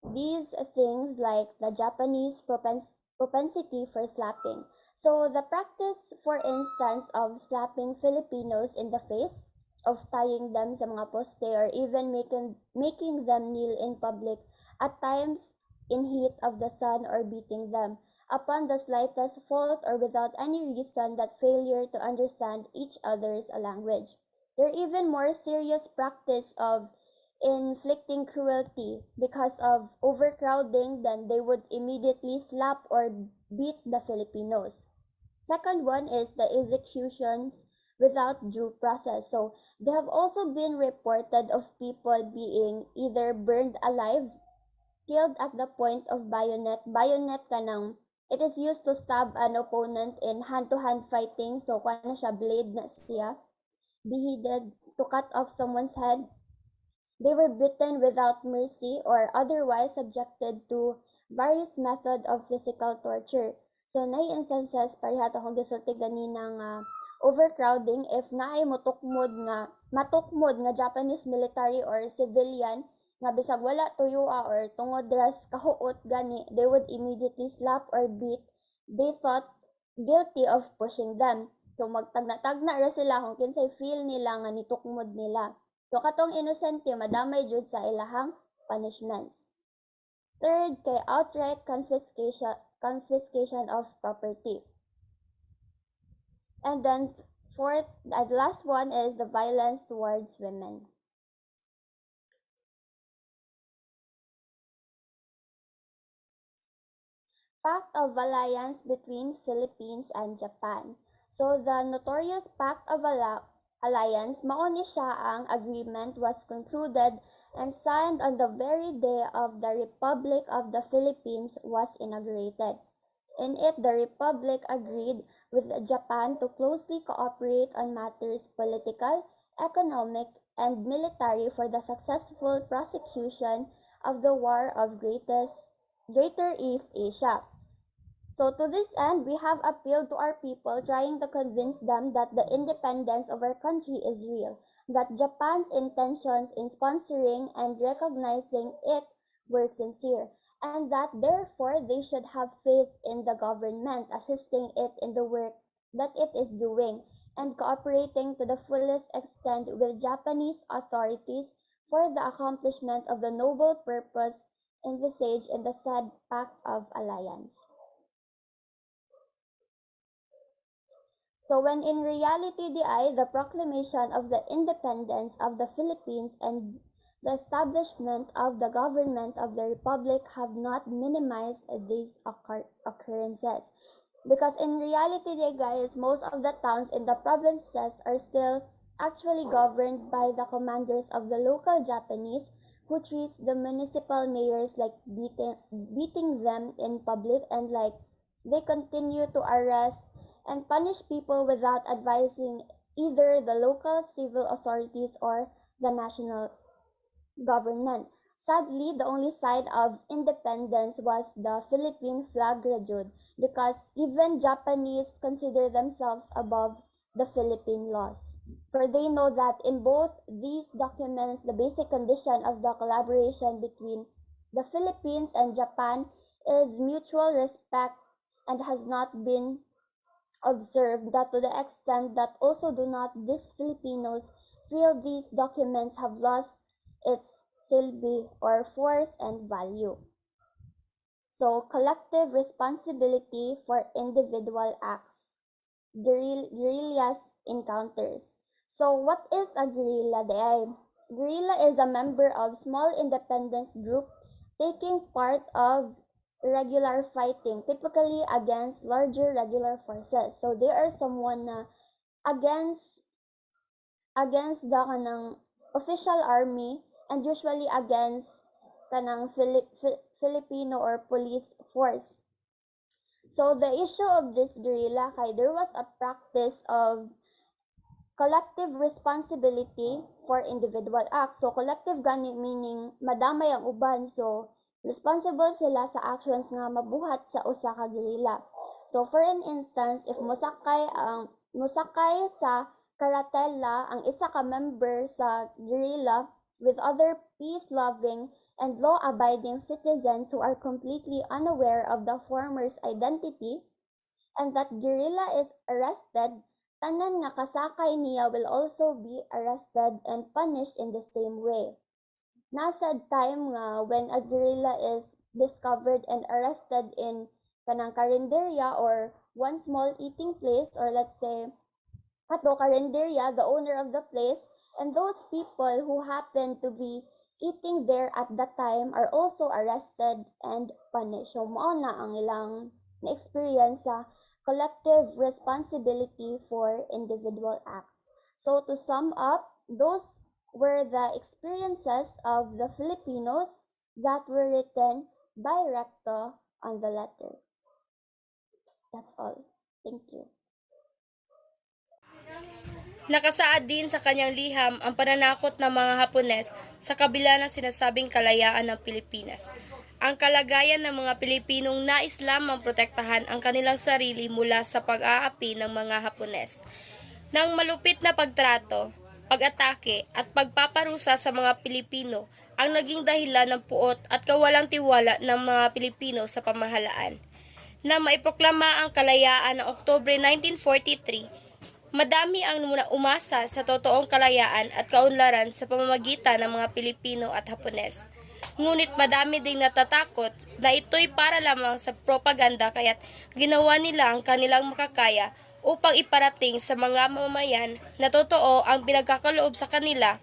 these things like the Japanese propensity for slapping. So the practice, for instance, of slapping Filipinos in the face, of tying them sa mga poste, or even making them kneel in public, at times in heat of the sun, or beating them upon the slightest fault or without any reason that failure to understand each other's language. There are even more serious practice of inflicting cruelty because of overcrowding, then they would immediately slap or beat the Filipinos. Second one is the executions without due process. So there have also been reported of people being either burned alive, killed at the point of bayonet. Bayonet kanang it is used to stab an opponent in hand-to-hand fighting. So kana siya, blade na siya. Beheaded to cut off someone's head. They were beaten without mercy or otherwise subjected to various methods of physical torture. So nay instances pareha to kung gisulti ganina nga overcrowding if naay matukmod nga Japanese military or civilian nga bisag wala tuyua or tungod ras kahuot gani, they would immediately slap or beat they thought guilty of pushing them. So magtagna-tagna ra sila kung kinsay feel nila nga nitukmod nila. So katong inosente madamay jud sa ilahang punishments. Third, kay outright confiscation of property. And then fourth, the last one is the violence towards women. Pact of Alliance between Philippines and Japan. So the notorious Pact of Alliance, mao ni siya ang agreement was concluded and signed on the very day of the Republic of the Philippines was inaugurated. In it, the Republic agreed with Japan to closely cooperate on matters political, economic, and military for the successful prosecution of the War of Greater East Asia. So to this end, we have appealed to our people, trying to convince them that the independence of our country is real, that Japan's intentions in sponsoring and recognizing it were sincere, and that therefore they should have faith in the government assisting it in the work that it is doing and cooperating to the fullest extent with Japanese authorities for the accomplishment of the noble purpose envisaged in the said Pact of Alliance. So when in reality the proclamation of the independence of the Philippines and the establishment of the government of the Republic have not minimized these occurrences. Because in reality, guys, most of the towns in the provinces are still actually governed by the commanders of the local Japanese, who treats the municipal mayors like beating them in public, and like they continue to arrest and punish people without advising either the local civil authorities or the national government. Sadly, the only side of independence was the Philippine flag rajude, because even Japanese consider themselves above the Philippine laws. For they know that in both these documents, the basic condition of the collaboration between the Philippines and Japan is mutual respect and has not been observed, that to the extent that also do not these Filipinos feel these documents have lost its silbi or force and value. So collective responsibility for individual acts. Guerrillas encounters. So what is a guerrilla? Guerrilla is a member of small independent group taking part of regular fighting, typically against larger regular forces. So they are someone na against the kanang official army, and usually against kanang Filipino or police force. So the issue of this guerrilla, kay there was a practice of collective responsibility for individual acts. So collective gani meaning madamay ang uban. So responsible sila sa actions nga mabuhat sa usa ka guerrilla. So for an instance, if musakay sa karatela ang isa ka member sa guerrilla with other peace-loving and law-abiding citizens who are completely unaware of the former's identity, and that guerrilla is arrested, tanan nga kasakay niya will also be arrested and punished in the same way. Nasa time nga when a guerrilla is discovered and arrested in kanang karinderya or one small eating place, or let's say kato karinderya, the owner of the place, and those people who happen to be eating there at that time are also arrested and punished. So mao na ang ilang na-experience sa collective responsibility for individual acts. So to sum up, those were the experiences of the Filipinos that were written by Recto on the letter. That's all. Thank you. Nakasaad din sa kanyang liham ang pananakot ng mga Hapones sa kabila ng sinasabing kalayaan ng Pilipinas. Ang kalagayan ng mga Pilipinong nais lamang protektahan ang kanilang sarili mula sa pag-aapi ng mga Hapones. Nang malupit na pagtrato, pag-atake at pagpaparusa sa mga Pilipino ang naging dahilan ng puot at kawalang tiwala ng mga Pilipino sa pamahalaan. Na maiproklama ang kalayaan ng Oktubre 1943, madami ang umasa sa totoong kalayaan at kaunlaran sa pamamagitan ng mga Pilipino at Hapones. Ngunit madami ding natatakot na ito'y para lamang sa propaganda kaya't ginawa nila ang kanilang makakaya upang iparating sa mga mamamayan na totoo ang pinagkakaloob sa kanila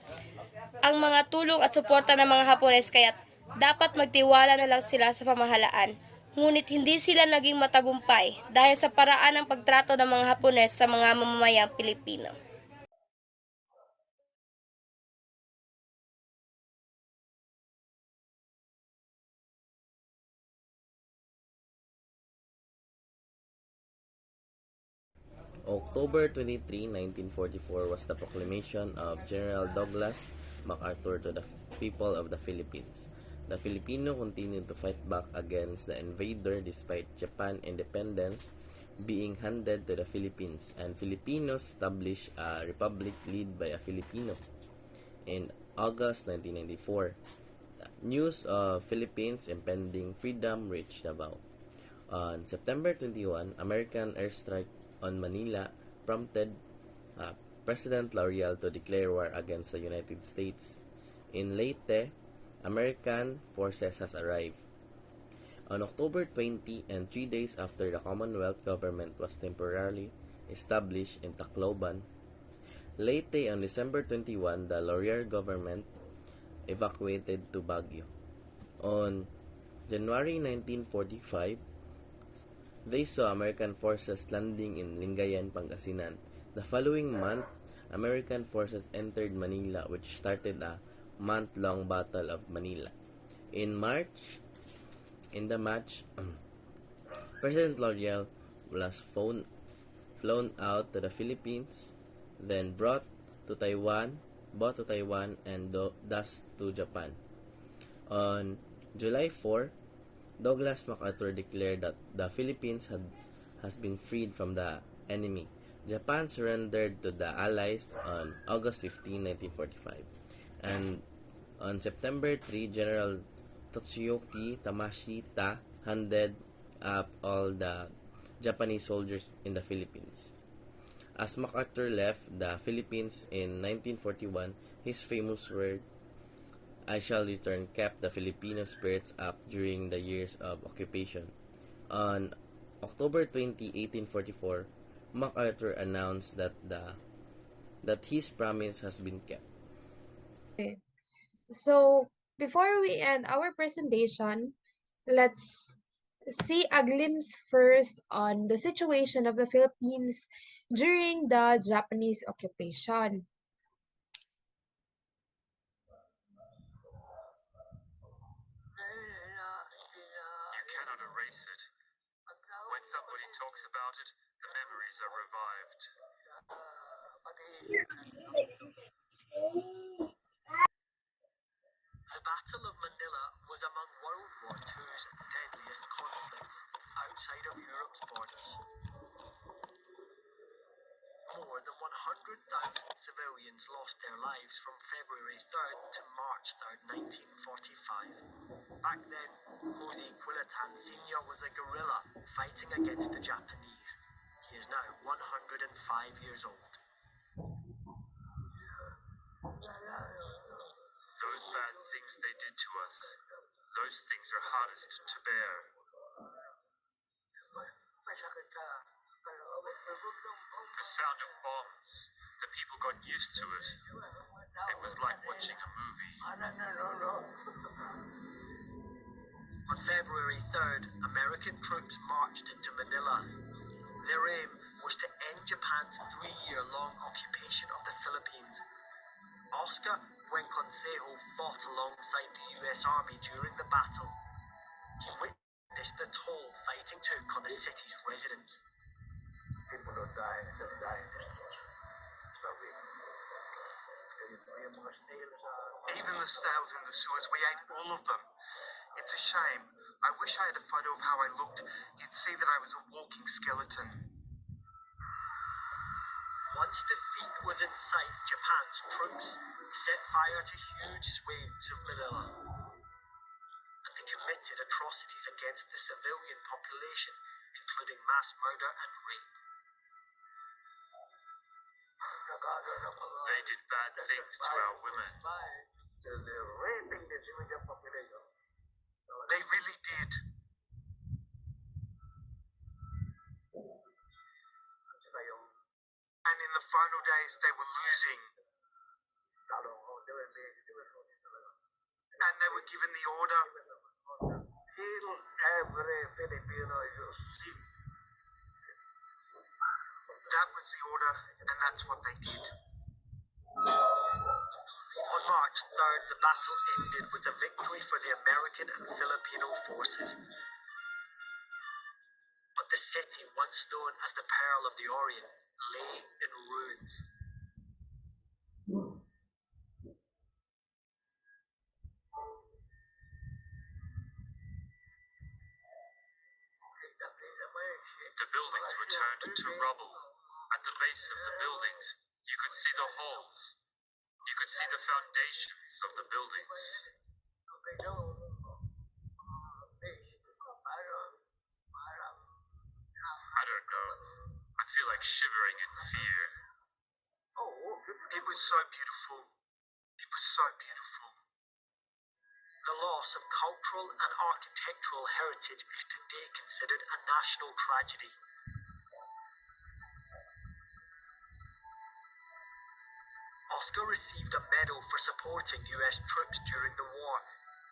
ang mga tulong at suporta ng mga Hapones kaya't dapat magtiwala na lang sila sa pamahalaan. Ngunit hindi sila naging matagumpay dahil sa paraan ng pagtrato ng mga Hapones sa mga mamamayang Pilipino. October 23, 1944 was the proclamation of General Douglas MacArthur to the people of the Philippines. The Filipino continued to fight back against the invader despite Japan independence being handed to the Philippines, and Filipinos established a republic led by a Filipino. In August 1994, news of Philippines impending freedom reached Davao. On September 21, American airstrike on Manila prompted President Laurial to declare war against the United States. In Leyte, American forces has arrived. On October 20 and 3 days after the Commonwealth government was temporarily established in Tacloban, Leyte on December 21, the Laurier government evacuated to Baguio. On January 1945, they saw American forces landing in Lingayen, Pangasinan. The following month, American forces entered Manila, which started a month-long Battle of Manila. In March, in the match, President Laurier was flown out to the Philippines, then brought to Taiwan, and thus to Japan. On July 4, Douglas MacArthur declared that the Philippines has been freed from the enemy. Japan surrendered to the Allies on August 15, 1945. And on September 3, General Tatsuyoki Tamashita handed up all the Japanese soldiers in the Philippines. As MacArthur left the Philippines in 1941, his famous word, "I shall return," kept the Filipino spirits up during the years of occupation. On October 20, 1844, MacArthur announced that his promise has been kept. Okay. So, before we end our presentation, let's see a glimpse first on the situation of the Philippines during the Japanese occupation. You cannot erase it. When somebody talks about it, the memories are revived. The Battle of Manila was among World War II's deadliest conflicts outside of Europe's borders. More than 100,000 civilians lost their lives from February 3rd to March 3rd, 1945. Back then, Jose Quilitan Sr. was a guerrilla fighting against the Japanese. He is now 105 years old. Those bad things they did to us, those things are hardest to bear. The sound of bombs, the people got used to it. It was like watching a movie. On February 3rd, American troops marched into Manila. Their aim was to end Japan's 3-year-long occupation of the Philippines. Oscar Buenconsejo fought alongside the U.S. Army during the battle. He witnessed the toll fighting took on the city's residents. People are dying and they're dying in the streets. Even the snails in the sewers, we ate all of them. It's a shame. I wish I had a photo of how I looked. You'd see that I was a walking skeleton. Once defeat was in sight, Japan's troops set fire to huge swathes of Manila. atrocities against the civilian population, including mass murder and rape. They did bad things to our women. They're raping the civilian population. They really did. And in the final days, they were losing. And they were given the order, Kill every Filipino you see. that was the order, and that's what they did. On March 3rd, the battle ended with a victory for the American and Filipino forces. But the city, once known as the Pearl of the Orient, lay in ruins. The buildings were turned into rubble. At the base of the buildings, you could see the halls. You could see the foundations of the buildings. I don't know. I feel like shivering in fear. It was so beautiful. It was so beautiful. The loss of cultural and architectural heritage is today considered a national tragedy. Oscar received a medal for supporting US troops during the war,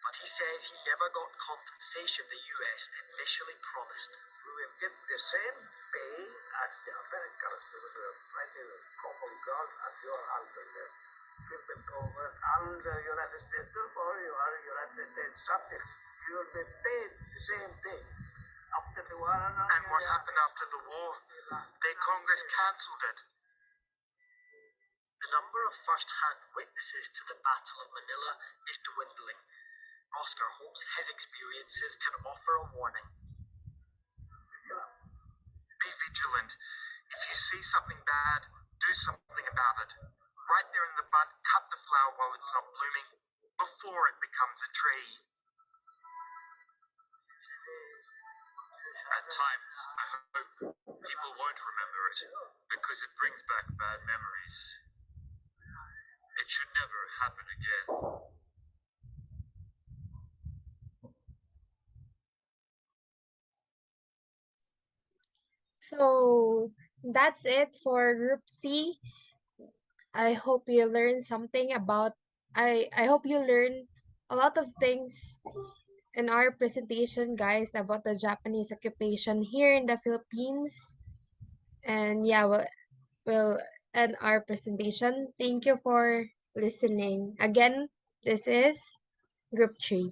but he says he never got compensation the US initially promised. We will get the same pay as the Americans because we are fighting a common ground and you are under the Philippine government, under the United States. Therefore, you are United States subjects. You will be paid the same thing. After the war, And what happened after the war? Their Congress cancelled it. The number of first-hand witnesses to the Battle of Manila is dwindling. Oscar hopes his experiences can offer a warning. Be vigilant. If you see something bad, do something about it. Right there in the bud, cut the flower while it's not blooming, before it becomes a tree. At times, I hope people won't remember it, because it brings back bad memories. It should never happen again. So that's it for Group C. I hope you learned something about I hope you learned a lot of things in our presentation, guys, about the Japanese occupation here in the Philippines. And yeah, we'll end our presentation. Thank you for listening. Again, this is Group 3.